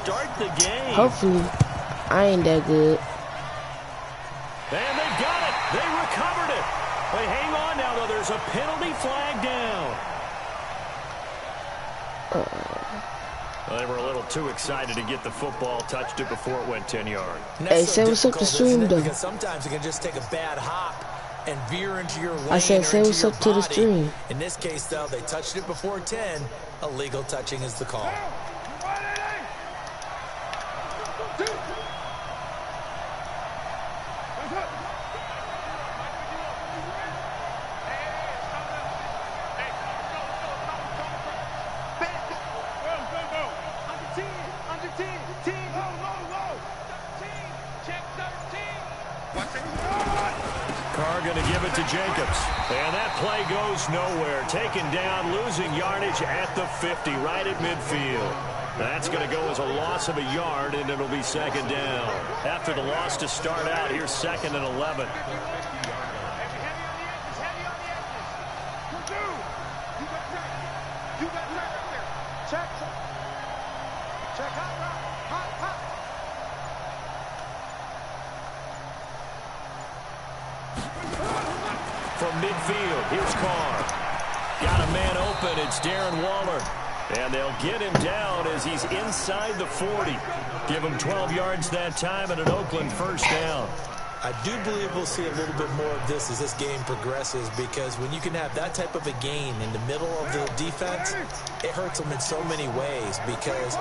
start the game. Hopefully, I ain't that good. And they got it. They recovered it. They hang on now, though. There's a penalty flag down. Well, they were a little too excited to get the football, touched it before it went 10 yards. Hey, say what's up to stream, though. Because sometimes it can just take a bad hop and veer into your lane. I said, say what's up to the stream. In this case, though, they touched it before 10. Illegal touching is the call. Jacobs. And that play goes nowhere. Taken down, losing yardage at the 50, right at midfield. That's going to go as a loss of a yard, and it'll be second down. After the loss to start out, here's 2nd and 11. From midfield, here's Carr. Got a man open, it's Darren Waller. And they'll get him down as he's inside the 40. Give him 12 yards that time and an Oakland first down. I do believe we'll see a little bit more of this as this game progresses, because when you can have that type of a gain in the middle of the defense, it hurts them in so many ways, because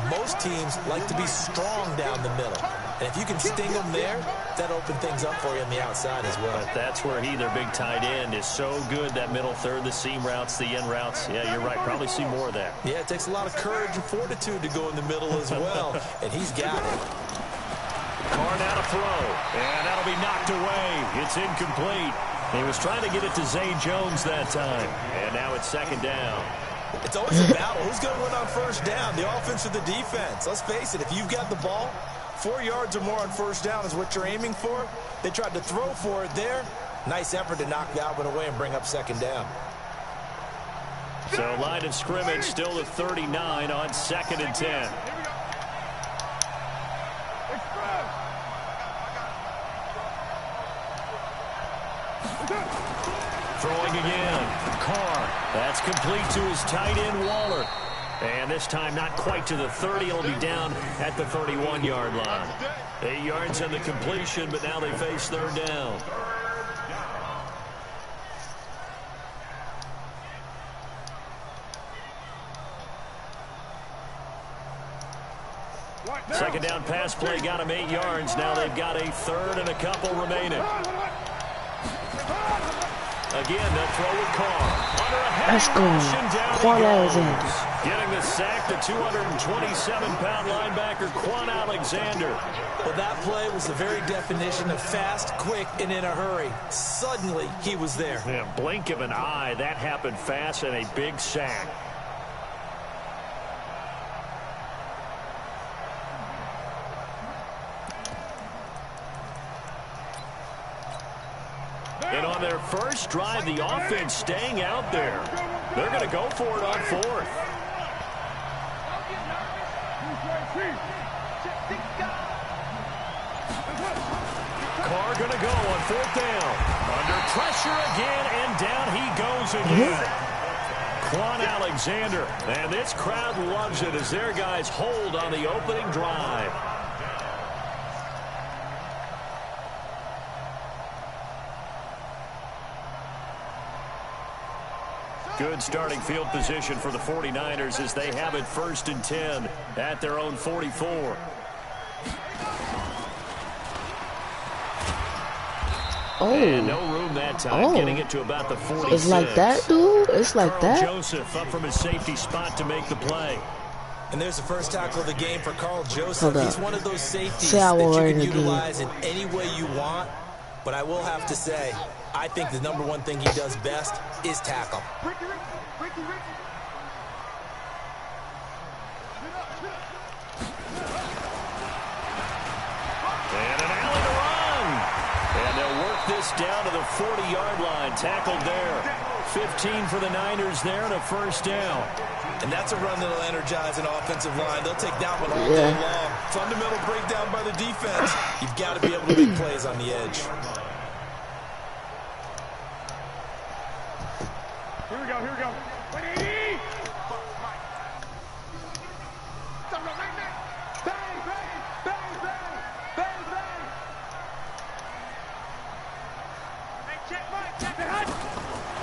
most teams like to be strong down the middle. And if you can sting them there, that opens things up for you on the outside as well. But that's where he, their big tight end, is so good, that middle third, the seam routes, the end routes. Yeah, you're right. Probably see more of that. Yeah, it takes a lot of courage and fortitude to go in the middle as well, and he's got it. Carr now to throw, and that'll be knocked away. It's incomplete. He was trying to get it to Zay Jones that time, and now it's second down. It's always a battle. Who's going to win on first down, the offense or the defense? Let's face it, if you've got the ball, 4 yards or more on first down is what you're aiming for. They tried to throw for it there. Nice effort to knock that one away and bring up second down. So line of scrimmage still to 39 on 2nd and 10. Throwing again. Carr. That's complete to his tight end, Waller. And this time not quite to the 30. He'll be down at the 31-yard line. 8 yards on the completion, but now they face third down. Second down pass play got him 8 yards. Now they've got a third and a couple remaining. Again, they'll throw with Carr. Under a heavy rush, and down he goes. Getting the sack, the 227-pound linebacker, Quan Alexander. Well, that play was the very definition of fast, quick, and in a hurry. Suddenly, he was there. Yeah, blink of an eye. That happened fast, and a big sack. And on their first drive, the offense staying out there. They're going to go for it on fourth. Carr going to go on fourth down. Under pressure again, and down he goes again. Quan Alexander. And this crowd loves it as their guys hold on the opening drive. Good starting field position for the 49ers as they have it 1st and 10 at their own 44. Oh. And no room that time, getting it to about the 46. It's like that, dude? It's like Carl that? Joseph up from his safety spot to make the play. And there's the first tackle of the game for Carl Joseph. He's one of those safeties that you can utilize in any way you want. But I will have to say, I think the number one thing he does best is tackle. And an alley to run. And they'll work this down to the 40-yard line. Tackled there. 15 for the Niners there and a first down. And that's a run that'll energize an offensive line. They'll take that one all day long. Fundamental breakdown by the defense. You've got to be able to make plays on the edge. Here we go, here we go.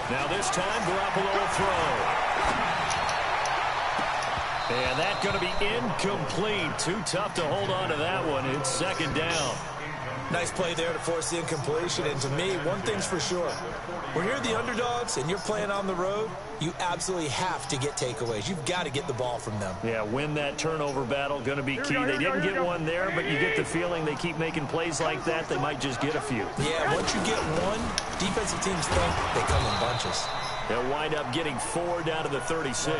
Now this time, Garoppolo will throw. And that's going to be incomplete. Too tough to hold on to that one. It's second down. Nice play there to force the incompletion. And to me, one thing's for sure. When you're the underdogs and you're playing on the road, you absolutely have to get takeaways. You've got to get the ball from them. Yeah, win that turnover battle. Going to be key. They didn't get one there, but you get the feeling they keep making plays like that. They might just get a few. Yeah, once you get one, defensive teams think they come in bunches. They'll wind up getting 4 down to the 36.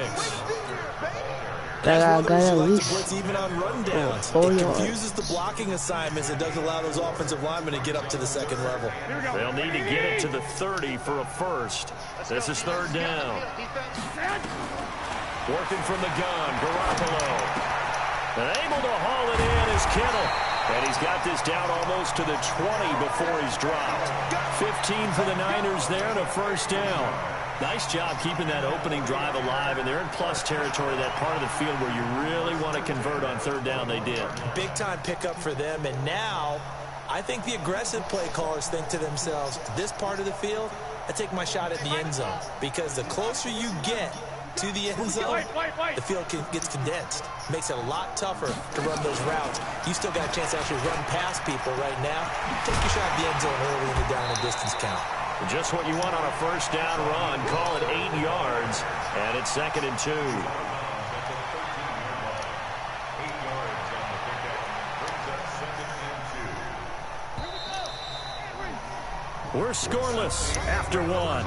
Got at least blitz even on run downs. 4 It yards. confuses the blocking assignments and doesn't allow those offensive linemen to get up to the second level. They'll need to get it to the 30 for a first. This is third down. Working from the gun, Garoppolo. And able to haul it in is Kittle. And he's got this down almost to the 20 before he's dropped. 15 for the Niners there and a first down. Nice job keeping that opening drive alive, and they're in plus territory, that part of the field where you really want to convert on third down. They did. Big-time pickup for them, and now I think the aggressive play callers think to themselves, this part of the field, I take my shot at the end zone, because the closer you get to the end zone, the field gets condensed. Makes it a lot tougher to run those routes. You still got a chance to actually run past people right now. Take your shot at the end zone early in the down and distance count. Just what you want on a first down run. Call it 8 yards, and it's 2nd and 2. We're scoreless after 1.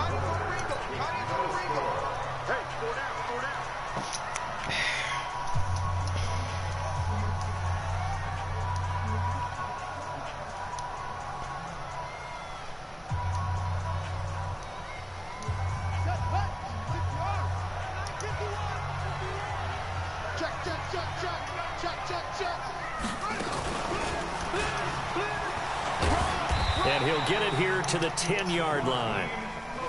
And he'll get it here to the 10-yard line.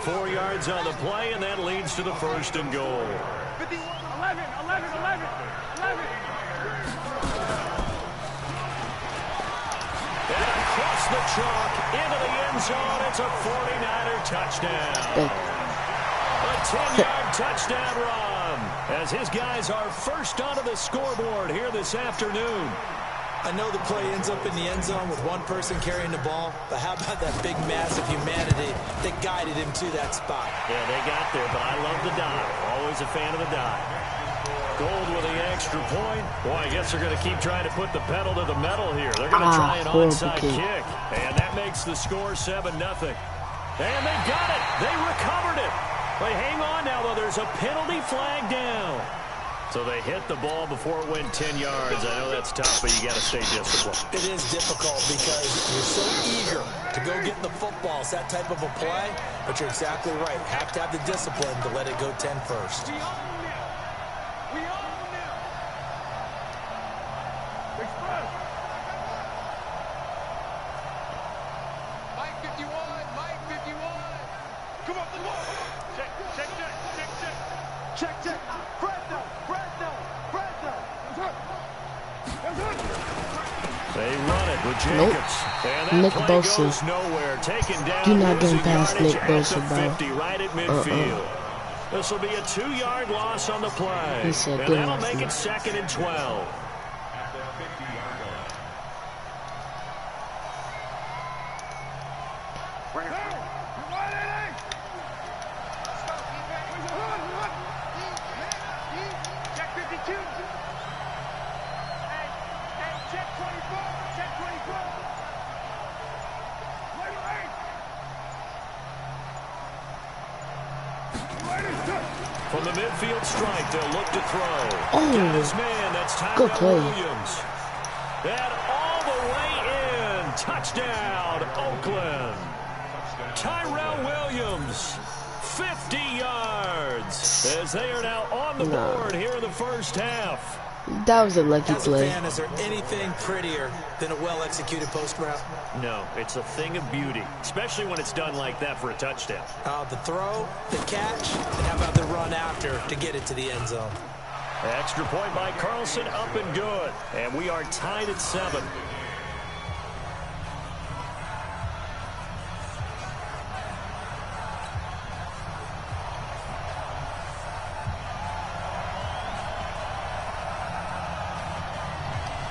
4 yards on the play, and that leads to the first and goal. 11. And across the chalk, into the end zone, it's a 49er touchdown. A 10-yard touchdown run, as his guys are first onto the scoreboard here this afternoon. I know the play ends up in the end zone with one person carrying the ball, but how about that big mass of humanity that guided him to that spot? Yeah, they got there, but I love the dive. Always a fan of the dive. Gold with the extra point. Boy, I guess they're going to keep trying to put the pedal to the metal here. They're going to try an onside kick, and that makes the score 7-0. And they got it. They recovered it. But hang on now, though. There's a penalty flag down. So they hit the ball before it went 10 yards. I know that's tough, but you got to stay disciplined. It is difficult because you're so eager to go get the football. It's that type of a play, but you're exactly right. Have to have the discipline to let it go 10 first. They run it with Jacobs. And that play goes nowhere. Taken down. Do not get past Nick Bosa, bro. 50 right at midfield. This will be a 2-yard loss on the play. He said, and that'll make it 2nd and 12. From the midfield stripe, they'll look to throw. Got his man, that's Tyrell Williams. And all the way in. Touchdown, Oakland. Tyrell Williams, 50 yards as they are now on the board here in the first half. That was a lucky As a play. fan, is there anything prettier than a well-executed post route? No, it's a thing of beauty, especially when it's done like that for a touchdown. The throw, the catch, and how about the run after to get it to the end zone? Extra point by Carlson, up and good. And we are tied at 7.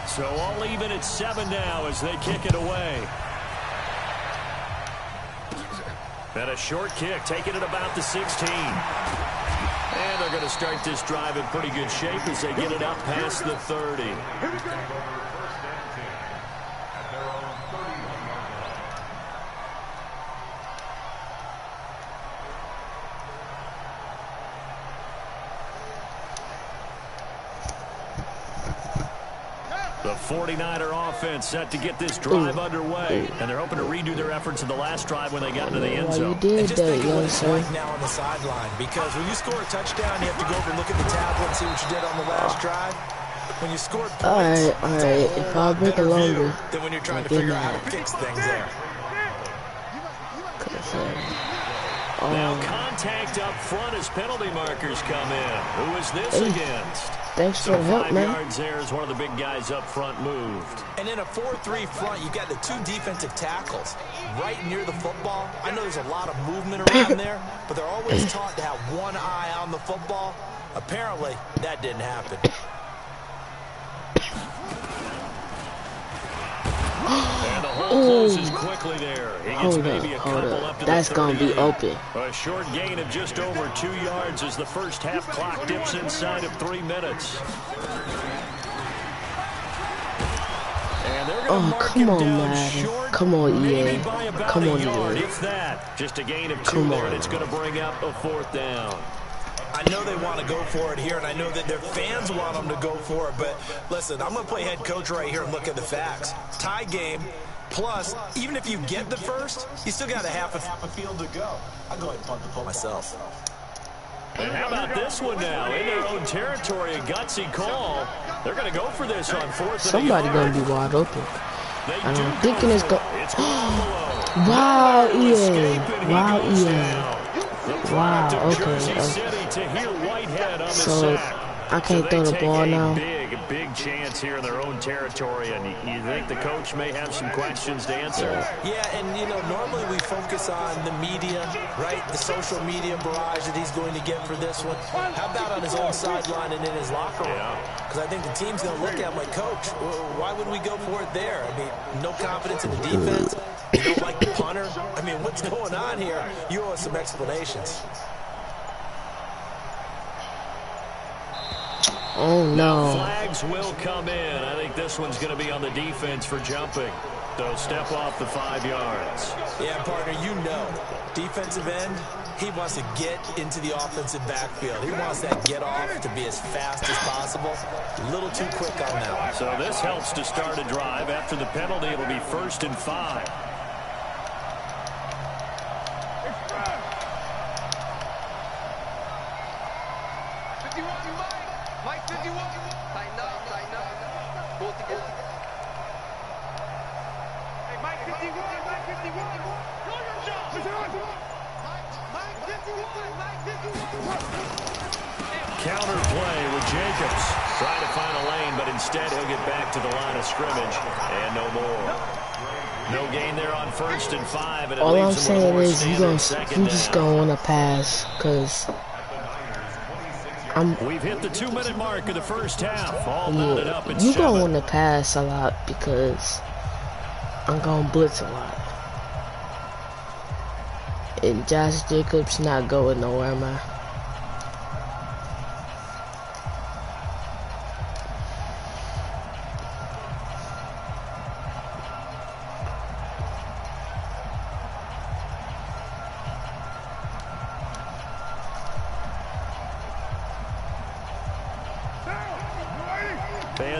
So all even at 7 now as they kick it away. And a short kick, taking it about the 16. And they're going to start this drive in pretty good shape as they get it up past the 30. The 49er offense set to get this drive underway. And they're hoping to redo their efforts in the last drive when they got into the end zone. You did And just that, think of what young it's sir. like now on the sideline, because when you score a touchdown, you have to go over and look at the tablet and see what you did on the last drive. When you scored points, Alright. If I break a longer, than when you're trying to figure out how to fix things there. Now contact up front as penalty markers come in. Who is this against? Thanks for So the help, 5 man. yards there as one of the big guys up front moved. And in a 4-3 front, you've got the 2 defensive tackles right near the football. I know there's a lot of movement around there, but they're always taught to have one eye on the football. Apparently, that didn't happen. And the hole closes quickly there. He gets maybe a couple up to That's the gonna be 38. open. A short gain of just over 2 yards as the first half clock dips inside of 3 minutes. And they're going to mark come him on, down Madden. short, Come on, maybe EA. by about Come a on, yard, EA. if that. Just a gain of 2 Come there, on. and it's going to bring up a 4th down. I know they want to go for it here, and I know that their fans want them to go for it, but listen, I'm going to play head coach right here and look at the facts. Tie game, plus, even if you get the first, you still got a half a field to go. I'll go ahead and punt the football myself. And how about this one now? In their own territory, a gutsy call. They're going to go for this on 4th and Somebody a gonna yard. be wide open. They And do I'm thinking it's go. It's Garoppolo. Wow, Escape, EA. and he Wow, goes EA. down. The Wow, product of okay, Jersey okay. City to hear Whitehead on the So, sack. I can't So throw they the take ball a now. big chance here in their own territory, and you think the coach may have some questions to answer. Yeah, and, you know, normally we focus on the media, right? The social media barrage that he's going to get for this one. How about on his own sideline and in his locker room? Because I think the team's going to look at him like, Coach, why would we go for it there? I mean, no confidence in the defense. You don't like the punter. I mean, what's going on here? You owe us some explanations. Oh no. Flags will come in. I think this one's going to be on the defense for jumping. They'll step off the 5 yards. Yeah, partner, you know, defensive end, he wants to get into the offensive backfield. He wants that get off to be as fast as possible. A little too quick on that one. So this helps to start a drive. After the penalty, it'll be 1st and 5. Counter play with Jacobs. Trying to find a lane, but instead he'll get back to the line of scrimmage. And no more. No gain there on 1st and 5. And it All I'm leaves them with a saying more is standard second you just down. gonna wanna pass, cause We've hit the 2-minute mark of the first half. All knotted up at you 7. gonna wanna pass a lot because I'm gonna blitz a lot. And Josh Jacobs not going nowhere, man.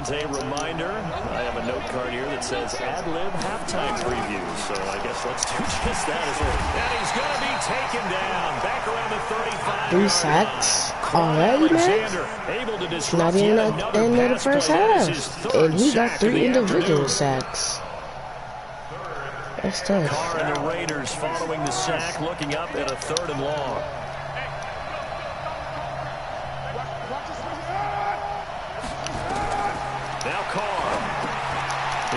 fans, a reminder, I have a note card here that says ad-lib halftime preview, so I guess let's do just that as well. And he's going to be taken down, back around the 35. 3 sacks already, man? Able to Not even at the end of the first half. And he got 3 individual sacks. That's tough. Carr and the Raiders following the sack, looking up at a 3rd and long. Now Carr.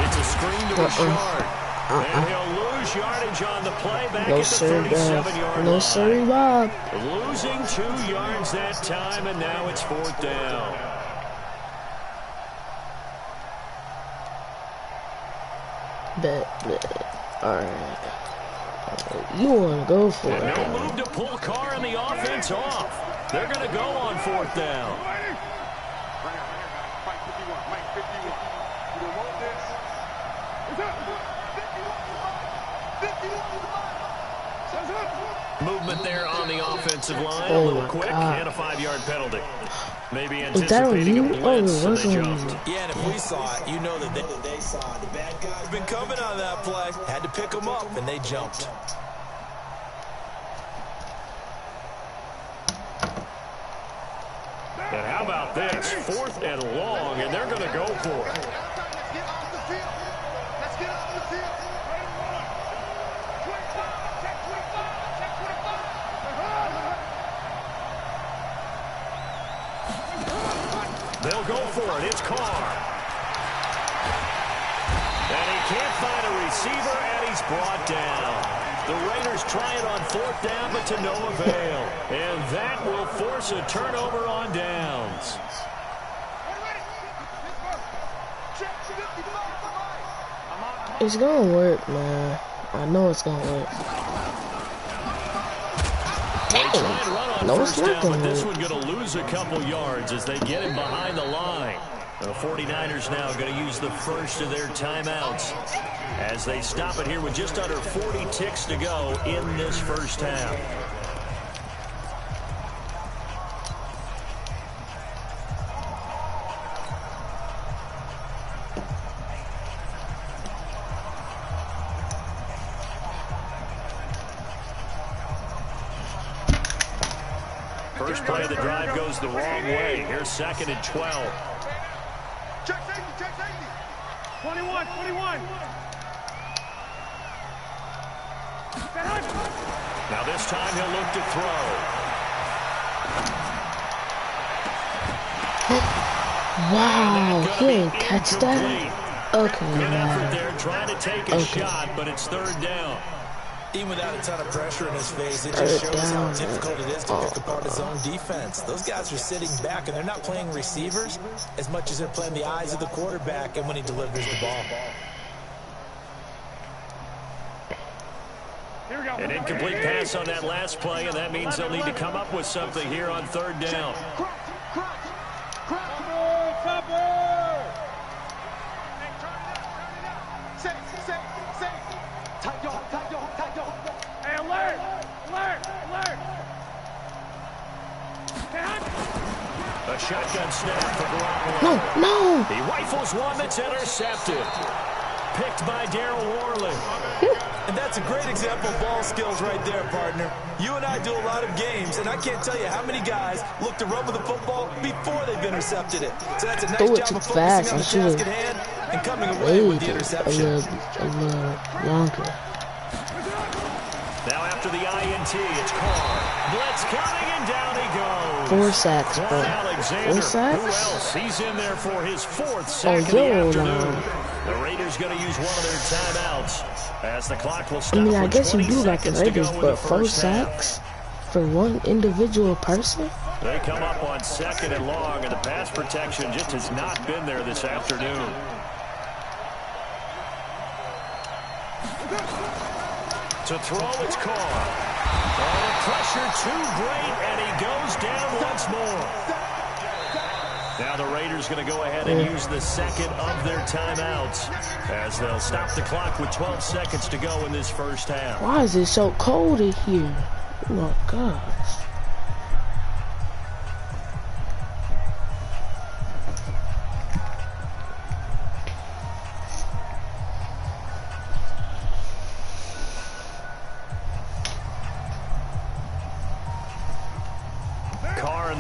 It's a screen to Richard. And he'll lose yardage on the play back No at the sir, 37-yard line. no sir, Bob. Losing 2 yards that time, and now it's 4th down. Bet. Alright. You want to go for it. No move to pull Carr and the offense off. They're going to go on 4th down. Movement there on the offensive line. A little quick and a 5-yard penalty. Maybe anticipating a blitz, and they jumped. Yeah, and if we saw it, you know that they saw it. The bad guys been coming on that play. Had to pick them up, and they jumped. And how about this? 4th and long, and they're going to go for it. They'll go for it. It's Carr. And he can't find a receiver, and he's brought down. The Raiders try it on 4th down, but to no avail. And that will force a turnover on downs. It's gonna work, man. I know it's gonna work. Dang. No, it's not gonna work. This one gonna lose a couple yards as they get him behind the line. The 49ers now going to use the first of their timeouts as they stop it here with just under 40 ticks to go in this first half. First play of the drive goes the wrong way. Here's 2nd and 12. Check safety, check safety. 21, 21. Now this time he'll look to throw. Wow, he didn't catch that? Okay, Good effort man. there, trying to take a shot, but it's 3rd down. Even without a ton of pressure in his face, it just shows how difficult it is to pick apart his own defense. Those guys are sitting back, and they're not playing receivers as much as they're playing the eyes of the quarterback and when he delivers the ball. An incomplete pass on that last play, and that means they'll need to come up with something here on 3rd down. A shotgun snap for Garoppolo. No. He rifles one that's intercepted. Picked by Darryl Worley. And that's a great example of ball skills right there, partner. You and I do a lot of games, and I can't tell you how many guys look to run with the football before they've intercepted it. So that's a nice job of focusing on the task at hand and coming away with the interception. A little longer. Now after the INT, it's Carr. Blitz coming, and down he goes. 4 sacks, bro. 4 sacks? Who else? He's in there for his 4th sack of the afternoon. The Raiders going to use one of their timeouts as the clock will stop. I mean, I guess you do like the Raiders, but 4 sacks for one individual person? They come up on 2nd and long, and the pass protection just has not been there this afternoon. To throw, it's Carr. Oh, the pressure too great, and he goes down once more. Now the Raiders going to go ahead and use the 2nd of their timeouts as they'll stop the clock with 12 seconds to go in this first half. Why is it so cold in here? Oh my gosh.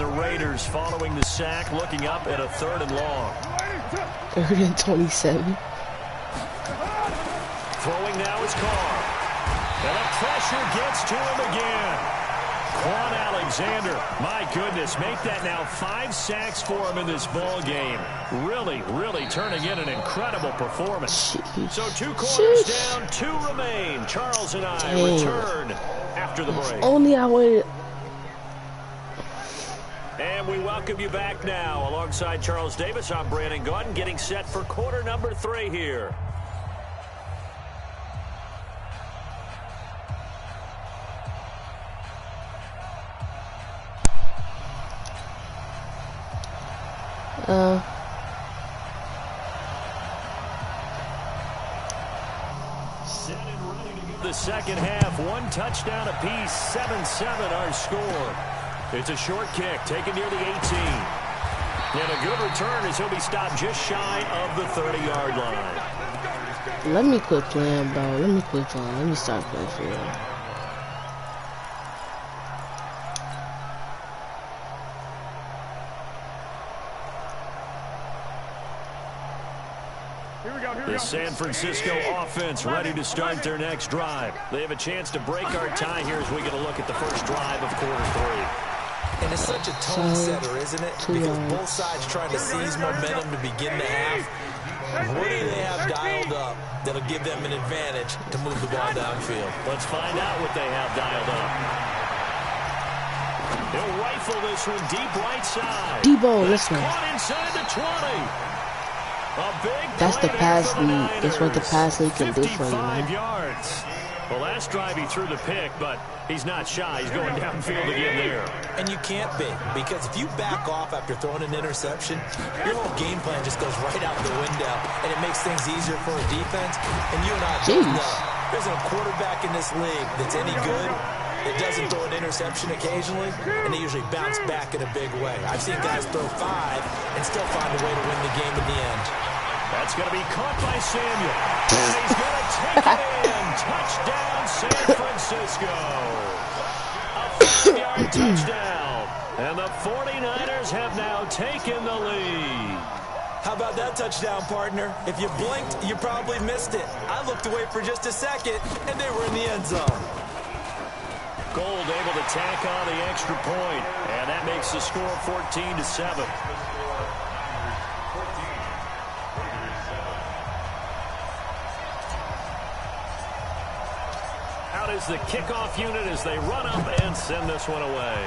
the Raiders following the sack, looking up at a 3rd and long. 3rd and 27. Throwing now is Carr. And the pressure gets to him again. Quan Alexander, my goodness, make that now 5 sacks for him in this ball game. Really, really turning in an incredible performance. Jeez. So 2 quarters down, 2 remain. Charles and I return after the break. Only I waited. And we welcome you back now. Alongside Charles Davis, I'm Brandon Gaudin, getting set for quarter number 3 here. The second half, 1 touchdown apiece, 7-7 our score. It's a short kick taken near the 18. And a good return as he'll be stopped just shy of the 30-yard line. Let me quit playing, bro. Let me quit playing. Let me start playing for real. The San Francisco offense ready to start their next drive. They have a chance to break our tie here as we get a look at the first drive of quarter 3. And it's such a tone setter, isn't it? Because both sides trying to seize momentum to begin the half. What do they have dialed up that'll give them an advantage to move the ball downfield? Let's find out what they have dialed up. He'll rifle this one deep right side. Debo, listen. Caught inside the 20. That's the pass lead. It's what the pass lead can do for you, man. 55 yards. Well, last drive he threw the pick, but he's not shy. He's going downfield again there. And you can't be, because if you back off after throwing an interception, your whole game plan just goes right out the window, and it makes things easier for a defense. And you and I both know there's a quarterback in this league that's any good that doesn't throw an interception occasionally, and they usually bounce back in a big way. I've seen guys throw 5 and still find a way to win the game in the end. That's going to be caught by Samuel. And he's going to take it in. Touchdown, San Francisco. A 5-yard touchdown. And the 49ers have now taken the lead. How about that touchdown, partner? If you blinked, you probably missed it. I looked away for just a second, and they were in the end zone. Gold able to tack on the extra point, and that makes the score 14-7. Out is the kickoff unit as they run up and send this one away.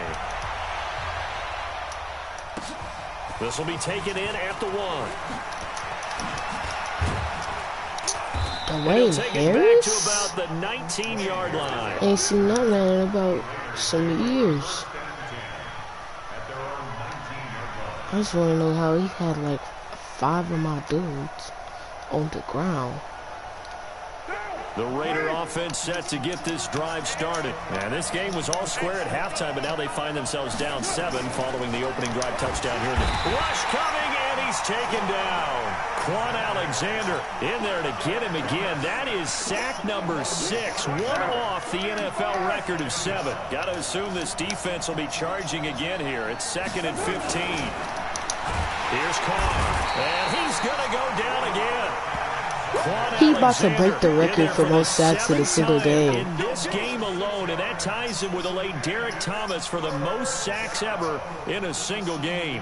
This will be taken in at the 1. Dwayne Harris? Back to about the 19-yard line. Ain't seen that man in about some years. I just want to know how he had like 5 of my dudes on the ground. The Raider offense set to get this drive started. And this game was all square at halftime, but now they find themselves down 7 following the opening drive touchdown here. Rush coming, and he's taken down. Quan Alexander in there to get him again. That is sack number 6, one off the NFL record of 7. Got to assume this defense will be charging again here. It's 2nd and 15. Here's Carr, and he's going to go down again. He about to break the record for most sacks in a single game. In this game alone, and that ties him with the late Derek Thomas for the most sacks ever in a single game.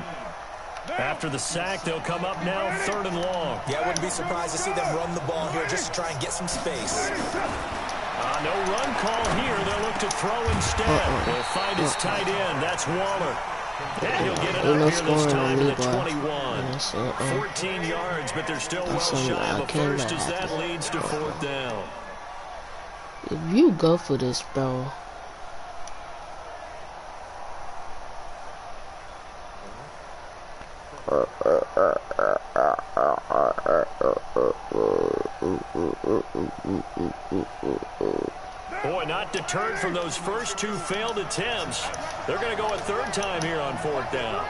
After the sack, they'll come up now 3rd and long. Yeah, I wouldn't be surprised to see them run the ball here just to try and get some space. No run call here. They'll look to throw instead. They'll find his tight end. That's Waller. And he'll get it up here this time to the 21. 14 yards, but they're still well shy of a first as that leads to 4th down. If you go for this, bro. Boy, not deterred from those first 2 failed attempts. They're going to go a 3rd time here on 4th down.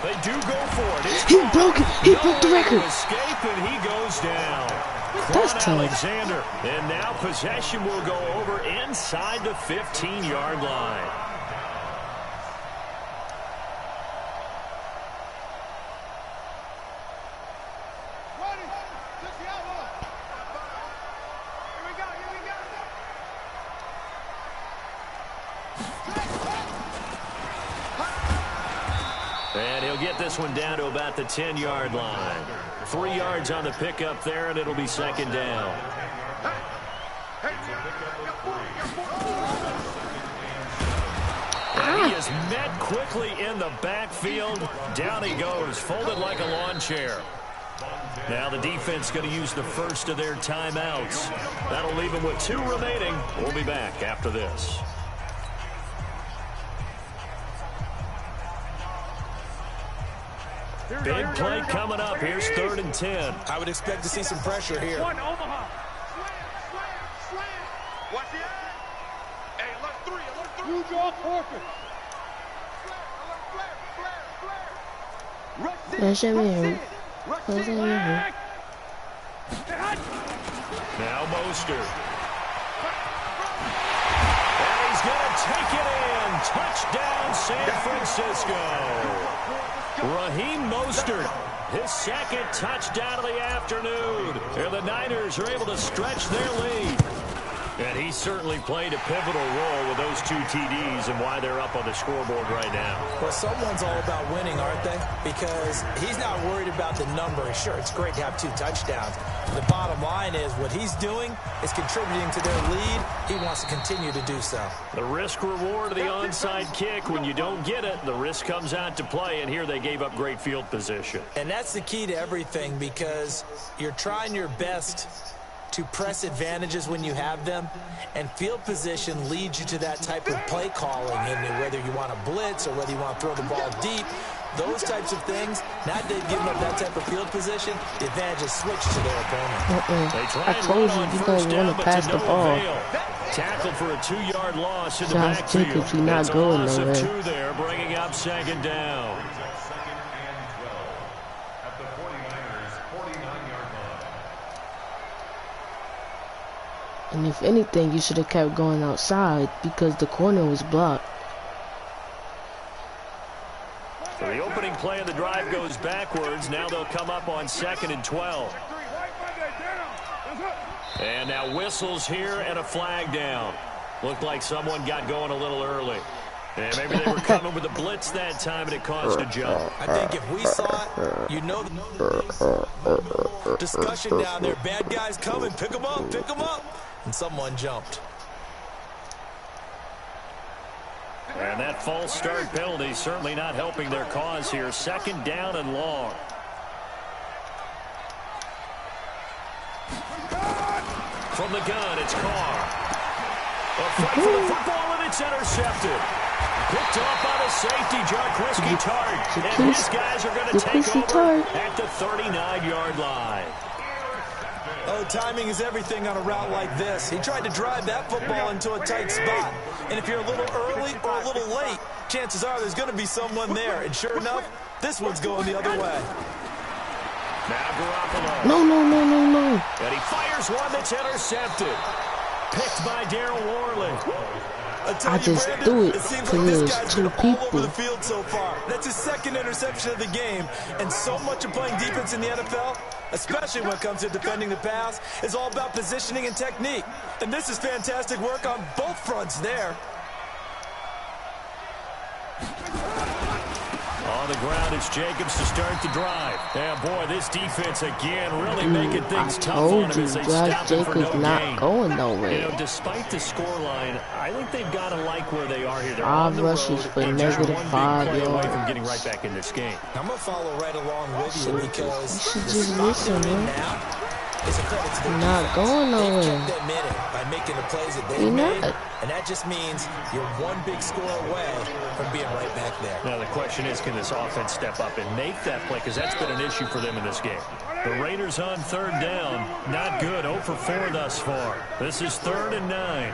They do go for it. He broke it. He broke the record. Escape, and he goes down. That's tough. Alexander, and now possession will go over inside the 15-yard line. this one down to about the 10-yard line. 3 yards on the pickup there, and it'll be second down. He is met quickly in the backfield. Down he goes, folded like a lawn chair. Now the defense going to use the first of their timeouts. That'll leave them with 2 remaining. We'll be back after this. Big play coming up. Here's 3rd and 10. I would expect to see some pressure here. One, Omaha. Watch the eye. Hey, alert 3, alert 3. You draw Corker. Rush him in. Now Mostert. And he's going to take it in. Touchdown, San Francisco. Raheem Mostert, his 2nd touchdown of the afternoon. And the Niners are able to stretch their lead. And he certainly played a pivotal role with those 2 TDs and why they're up on the scoreboard right now. Well, someone's all about winning, aren't they? Because he's not worried about the number. Sure, it's great to have 2 touchdowns. The bottom line is what he's doing is contributing to their lead. He wants to continue to do so. The risk-reward of the onside kick. When you don't get it, the risk comes out to play, and here they gave up great field position. And that's the key to everything because you're trying your best to press advantages when you have them, and field position leads you to that type of play calling, and whether you want to blitz or whether you want to throw the ball deep, those types of things. Now that they've given up that type of field position, the advantage is switched to their opponent. I told you you're going to want to pass the ball. Tackled for a 2-yard loss in the Josh backfield. Jacobs, you're not It's a going loss of nowhere. 2 there, bringing up 2nd down. And if anything, you should have kept going outside because the corner was blocked. So the opening play of the drive goes backwards. Now they'll come up on 2nd and 12. And now whistles here and a flag down. Looked like someone got going a little early. And maybe they were coming with a blitz that time and it caused a jump. I think if we saw it, you know the discussion down there. Bad guys coming, pick them up, pick them up. And someone jumped. And that false start penalty certainly not helping their cause here. 2nd down and long. From the gun, it's Carr. A fight for the football, and it's intercepted. Picked off by the safety, Jarquisky Tart. And his guys are going to take over at the 39-yard line. Oh, timing is everything on a route like this. He tried to drive that football into a tight spot. And if you're a little early or a little late, chances are there's going to be someone there. And sure enough, this one's going the other way. Now Garoppolo. No. And he fires one that's intercepted. Picked by Darryl Worley. I just threw it to those 2 people. Over the field so far. That's his 2nd interception of the game. And so much of playing defense in the NFL, especially when it comes to defending the pass, is all about positioning and technique. And this is fantastic work on both fronts there. On the ground, it's Jacobs to start the drive. Yeah, boy, this defense again really making things tough on him as they stop him for no gain. Going nowhere. You know, despite the scoreline, I think they've got to like where they are here. They're 5 rushes for negative 5 yards. Away yards. from getting right back in this game. I'm going to follow right along with you because you should just listen, man. It's a credit to the not going nowhere. They kept that minute by making the plays that they made, and that just means you're one big score away from being right back there. Now the question is, can this offense step up and make that play? Because that's been an issue for them in this game. The Raiders on 3rd down, not good. 0 for 4 thus far. This is 3rd and 9.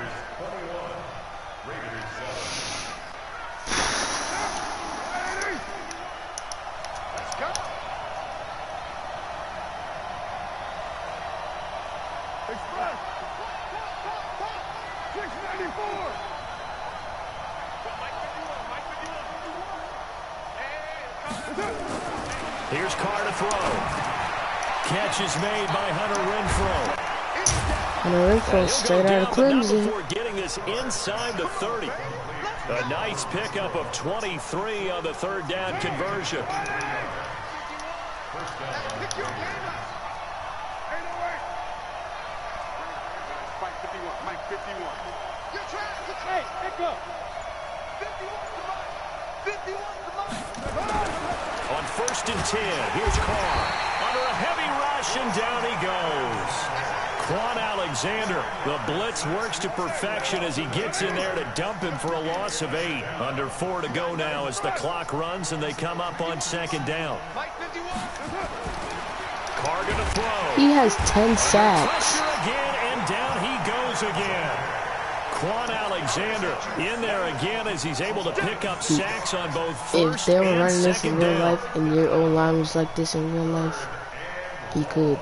Here's Carr to throw. Catch is made by Hunter Renfrow. Hunter Renfrow straight out of Clemson. Before getting this inside the 30. A nice pickup of 23 on the third down conversion. Mike 51. Hey, pick up. 51 On 1st and 10, here's Carr. Under a heavy rush, and down he goes. Quan Alexander, the blitz works to perfection as he gets in there to dump him for a loss of 8. Under 4 to go now as the clock runs and they come up on 2nd down. Carr gonna throw. He has 10 sacks. Pressure again, and down he goes again. Quan Alexander in there again as he's able to pick up sacks on both first If they were and running this in second real down. life and your own line was like this in real life, he could.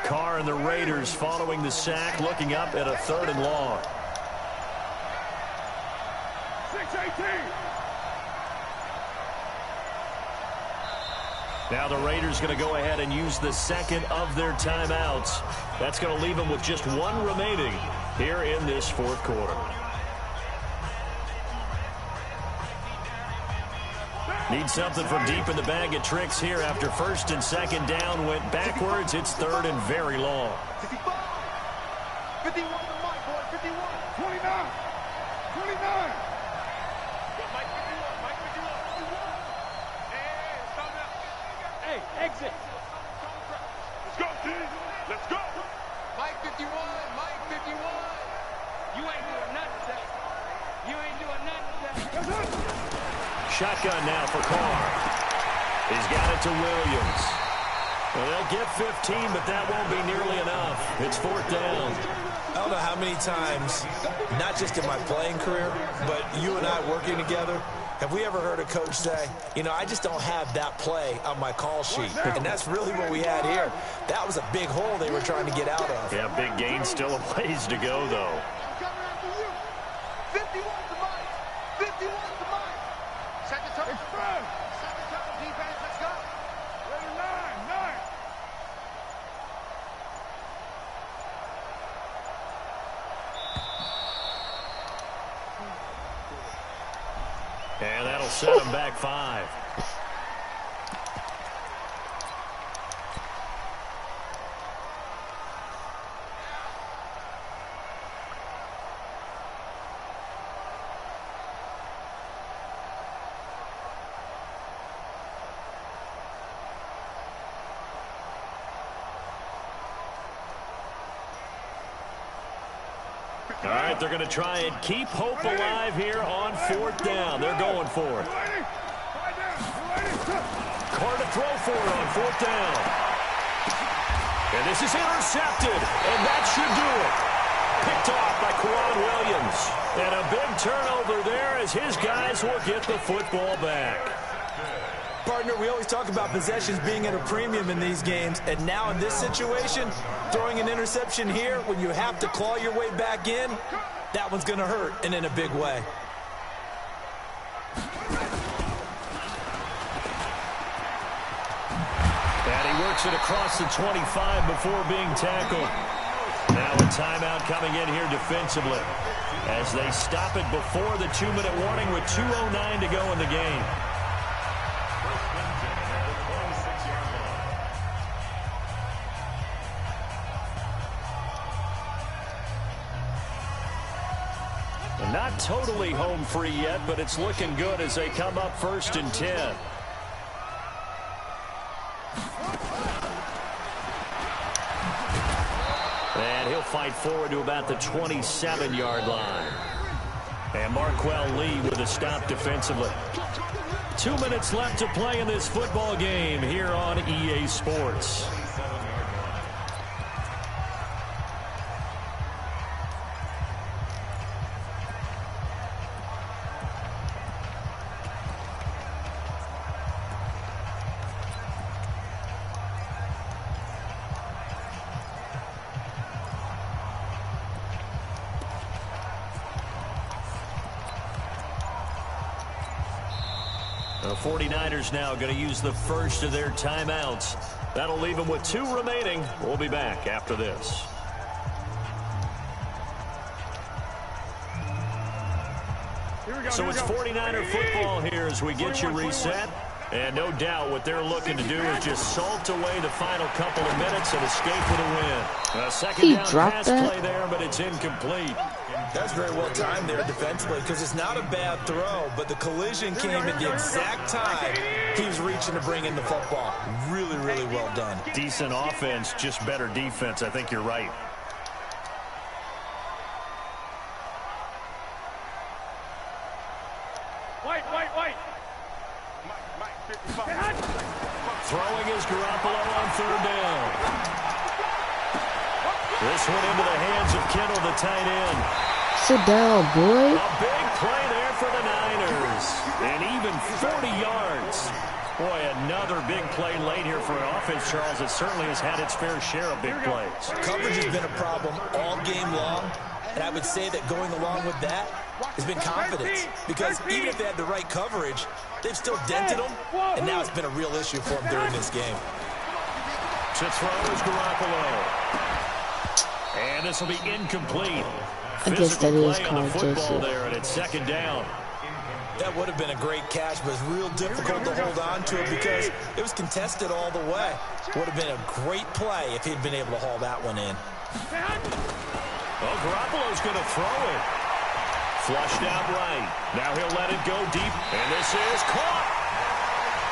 Carr and the Raiders following the sack, looking up at a 3rd and long. 6-18. Now the Raiders going to go ahead and use the second of their timeouts. That's going to leave them with just 1 remaining here in this 4th quarter. Need something from deep in the bag of tricks here after 1st and 2nd down went backwards. It's 3rd and very long. 51 to Mike, boy. 51. 29. 29. Mike 51. Mike 51. Hey, stop now. Hey, exit. Let's go, team. Let's go. Mike 51. Mike 51. You ain't doing nothing today. You ain't doing nothing today. Shotgun now for Carr. He's got it to Williams. Well, they'll get 15, but that won't be nearly enough. It's 4th down. I don't know how many times, not just in my playing career, but you and I working together, have we ever heard a coach say, you know, I just don't have that play on my call sheet. And that's really what we had here. That was a big hole they were trying to get out of. Yeah, big gain, still a ways to go, though. 51 to Mike. 51 to Mike. Second time. Second time, defense. Let's go. 9. And that'll set them back 5. All right, they're going to try and keep hope alive here on 4th down. They're going for it. Carr to throw for it on 4th down. And this is intercepted, and that should do it. Picked off by Quan Williams. And a big turnover there as his guys will get the football back. Partner, we always talk about possessions being at a premium in these games, and now in this situation, throwing an interception here when you have to claw your way back in, that one's going to hurt, and in a big way. And he works it across the 25 before being tackled. Now a timeout coming in here defensively as they stop it before the 2-minute warning with 2:09 to go in the game. Not totally home free yet, but it's looking good as they come up 1st and 10. And he'll fight forward to about the 27-yard line. And Marquell Lee with a stop defensively. 2 minutes left to play in this football game here on EA Sports. The 49ers now going to use the first of their timeouts. That'll leave them with 2 remaining. We'll be back after this. So it's 49er football here as we get you reset. And no doubt what they're looking to do is just salt away the final couple of minutes and escape with a win. A second down pass play there, but it's incomplete. That's very well timed there defensively because it's not a bad throw, but the collision came at the exact time he was reaching to bring in the football. Really, really well done. Decent offense, just better defense. I think you're right. White. Throwing is Garoppolo on 3rd down. This one into the hands of Kittle, the tight end. Sit down, boy. A big play there for the Niners. And even 40 yards. Boy, another big play late here for an offense, Charles. It certainly has had its fair share of big plays. Coverage has been a problem all game long. And I would say that going along with that has been confidence. Because even if they had the right coverage, they've still dented them. And now it's been a real issue for them during this game. To throw is Garoppolo. And this will be incomplete. I guess that is called football there, and it's 2nd down. That would have been a great catch, but it's real difficult to hold on to it because it was contested all the way. Would have been a great play if he'd been able to haul that one in. Well, Garoppolo's going to throw it. Flushed out right. Now he'll let it go deep, and this is caught.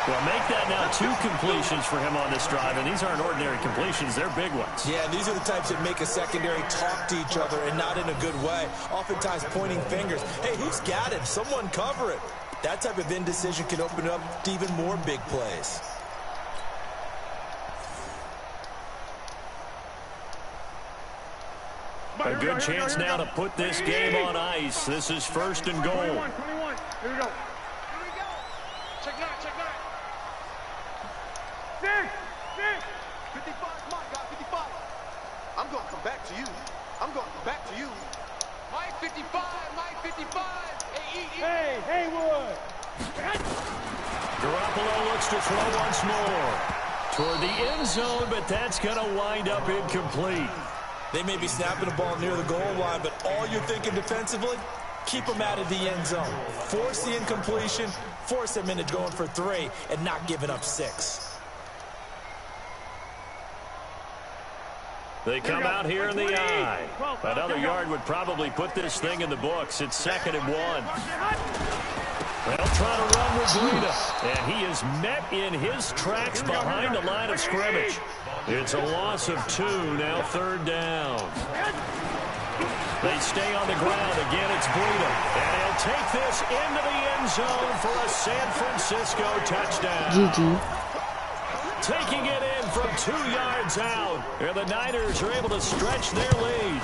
Well, make that now 2 completions for him on this drive, and these aren't ordinary completions. They're big ones. Yeah, and these are the types that make a secondary talk to each other and not in a good way. Oftentimes pointing fingers. Hey, who's got him? Someone cover it. That type of indecision can open up to even more big plays. A good chance now to put this game on ice. This is 1st and goal. 21. Here we go. Check 9. 55, my God, 55. I'm going to come back to you. Mike 55. Hey, Haywood. Garoppolo looks to throw once more. Toward the end zone, but that's going to wind up incomplete. They may be snapping the ball near the goal line, but all you're thinking defensively, keep them out of the end zone. Force the incompletion, force them into going for 3, and not giving up 6. They come out here in the eye. Another yard would probably put this thing in the books. It's 2nd and 1. They'll try to run with Breida, and he is met in his tracks behind the line of scrimmage. It's a loss of 2, now 3rd down. They stay on the ground. Again, it's Breida, and he'll take this into the end zone for a San Francisco touchdown. GG. Taking it in from 2 yards out, and the Niners are able to stretch their lead.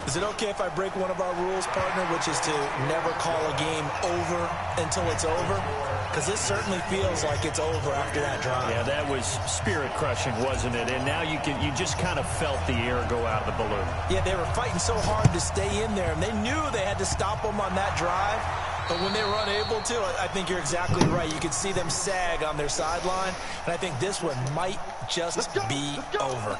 Is it okay if I break one of our rules, partner, which is to never call a game over until it's over? Because this certainly feels like it's over after that drive. Yeah, that was spirit-crushing, wasn't it? And now you just kind of felt the air go out of the balloon. Yeah, they were fighting so hard to stay in there, and they knew they had to stop them on that drive. But when they were unable to, I think you're exactly right. You could see them sag on their sideline, and I think this one might just be over.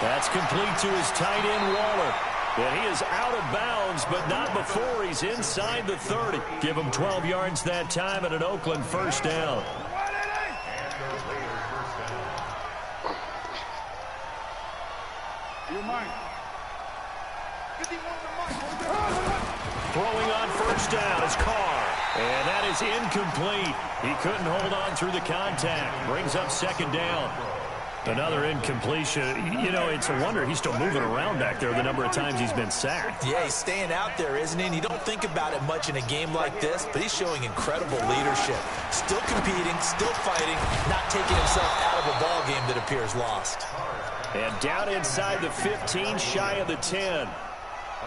That's complete to his tight end, Waller. And he is out of bounds, but not before he's inside the 30. Give him 12 yards that time and an Oakland 1st down. Throwing on 1st down is Carr. And that is incomplete. He couldn't hold on through the contact. Brings up 2nd down. Another incompletion. You know, it's a wonder he's still moving around back there the number of times he's been sacked. Yeah, he's staying out there, isn't he? And you don't think about it much in a game like this, but he's showing incredible leadership. Still competing, still fighting, not taking himself out of a ball game that appears lost. And down inside the 15, shy of the 10.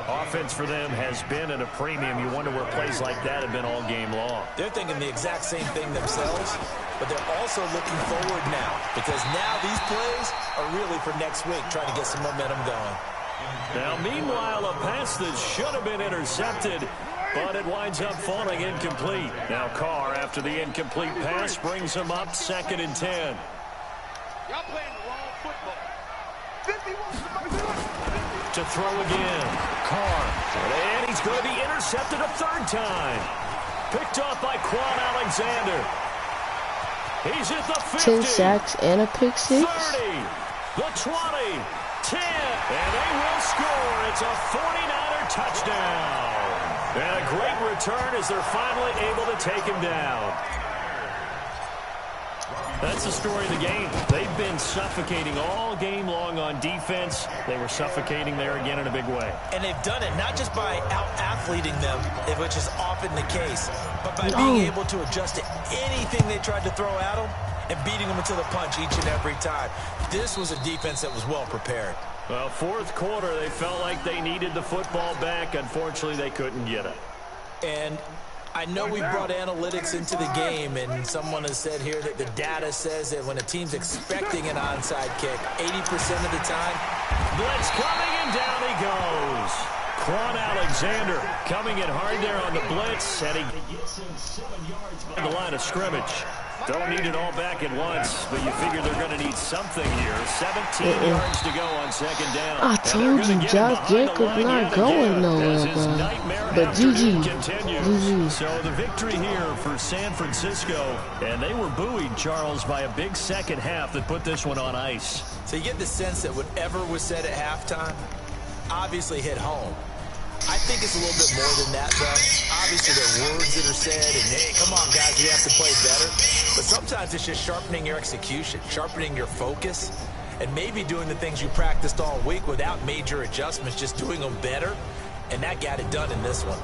Offense for them has been at a premium. You wonder where plays like that have been all game long. They're thinking the exact same thing themselves, but they're also looking forward now because now these plays are really for next week, trying to get some momentum going. Now, meanwhile, a pass that should have been intercepted, but it winds up falling incomplete. Now Carr, after the incomplete pass, brings him up 2nd and 10. Y'all playing the wrong football. 51. To throw again. Carr. And he's going to be intercepted a 3rd time. Picked off by Quan Alexander. He's at the 50. 10 sacks and a pick 6. 30. The 20. 10. And they will score. It's a 49er touchdown. And a great return as they're finally able to take him down. That's the story of the game. They've been suffocating all game long on defense. They were suffocating there again in a big way. And they've done it not just by out-athleting them, which is often the case, but by being able to adjust to anything they tried to throw at them and beating them into the punch each and every time. This was a defense that was well prepared. Well, 4th quarter, they felt like they needed the football back. Unfortunately, they couldn't get it. And I know we brought analytics into the game, and someone has said here that the data says that when a team's expecting an onside kick, 80% of the time, blitz coming, and down he goes. Quan Alexander coming in hard there on the blitz, and he gets him 7 yards behind the line of scrimmage. Don't need it all back at once, but you figure they're going to need something here. 17 yards to go on 2nd down. I told you Josh Jacobs not going nowhere, bro. But GG. So the victory here for San Francisco, and they were buoyed, Charles, by a big second half that put this one on ice. So you get the sense that whatever was said at halftime obviously hit home. I think it's a little bit more than that, though. Obviously, there are words that are said, and, hey, come on, guys, we have to play better. But sometimes it's just sharpening your execution, sharpening your focus, and maybe doing the things you practiced all week without major adjustments, just doing them better, and that got it done in this one.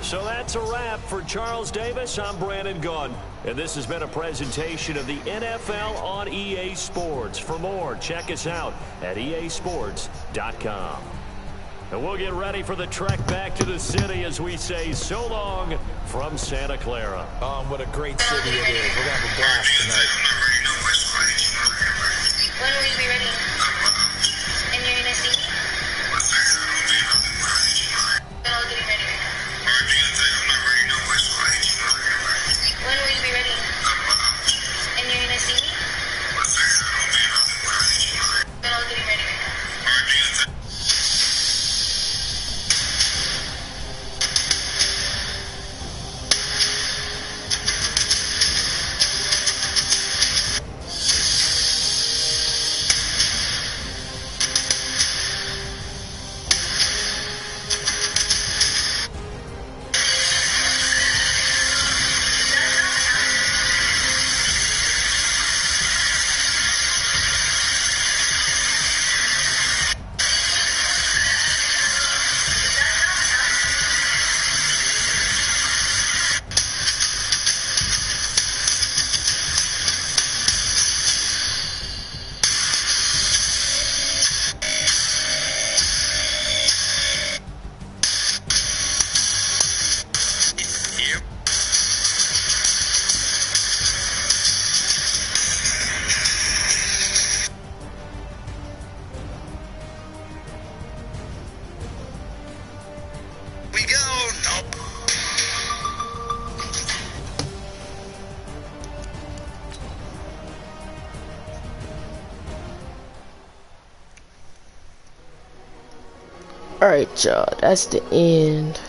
So that's a wrap for Charles Davis. I'm Brandon Gaudin, and this has been a presentation of the NFL on EA Sports. For more, check us out at easports.com. And we'll get ready for the trek back to the city as we say so long from Santa Clara. What a great city it is. We're going to have a blast tonight. When will you be ready? And you're going to see? Then I'll get you ready. When will you be ready? And you're going to see? Then I'll get you ready. Alright, y'all, that's the end